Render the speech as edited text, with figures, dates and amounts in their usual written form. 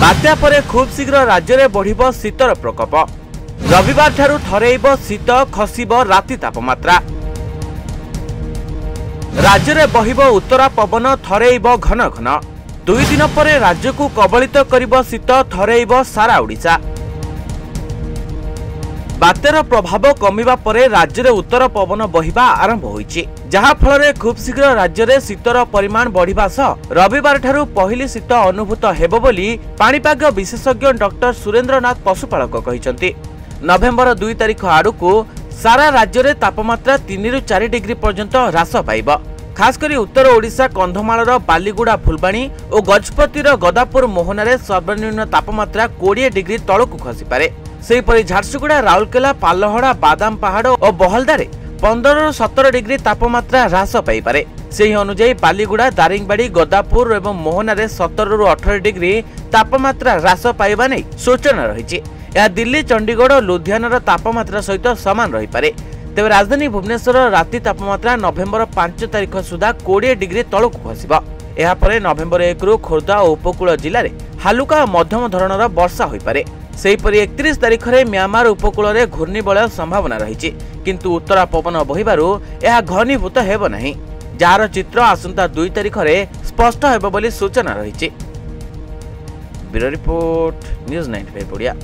बात्या परे खूब शीघ्र राज्य में बढ़िबो शीतर प्रकोप। रविवार ठारू थरेइबो शीत खसिबो राति तापमात्रा। राज्य में बहिबो उत्तरा पवन थरेइबो घन घन। 2 दिन पर राज्य को कबलित करिबो शीत थरेइबो सारा ओडिशा। बात्यार प्रभाव कमिबा परे राज्य में उत्तर पवन बहिबा आरंभ होइछि, जहा फल खूब शीघ्र राज्य में शीतर परिमाण बढ़िबा सह रविवार ठारू पहली शीत अनुभूत हेबो बोली पाणीपाग विशेषज्ञ डॉक्टर सुरेंद्रनाथ पशुपालक कहिसंति। नवेम्बर 2 तारिख आड़कू सारा राज्य में तापमात्रा 3 ରୁ 4 डिग्री पर्यंत ह्रास पाइब। खासकरी उत्तर ओडिशा कंधमालर बालीगुड़ा फुलबाणी और गजपतिर गदापुर मोहनारे सर्वनिम्न तापमात्रा 20 डिग्री तलकू खसीपे। सेहीपरि झारसुगुड़ा राउरकेला पालहड़ा बादाम पहाड़ और बहलदारे 15 ରୁ 17 डिग्री तापमात्रा ह्रास पाइपे। से अनुଯାयी बालीगुड़ा दारिंगबाड़ी गदापुर और मोहनारे 17 ରୁ 18 डिग्री तापमात्रा ह्रास पाइबा नै सूचना रही। यह दिल्ली चंडीगढ़ और लुधियानार तापमात्रा सहित सामान रहीपे। तेज राजधानी भुवनेश्वर राति तापमात्रा नवेम्बर 5 तारिख सुधा 20 डिग्री तलकू खसिब। यापर नवेम्बर 1 ରୁ खोर्धा और उपकूल जिले में हालुका मध्यम धरणर वर्षा होईपरे। सेहीपरि 31 तारिख में म्यांमार उपकूल में घूर्णिबलय संभावना रही, किंतु उत्तरा पवन बहिबारु यह घनीभूत हेब नहीं, जार चित्र आसंता 2 तारिख में स्पष्ट हेब बोली सूचना रही। Bureau report, news 95 Odia.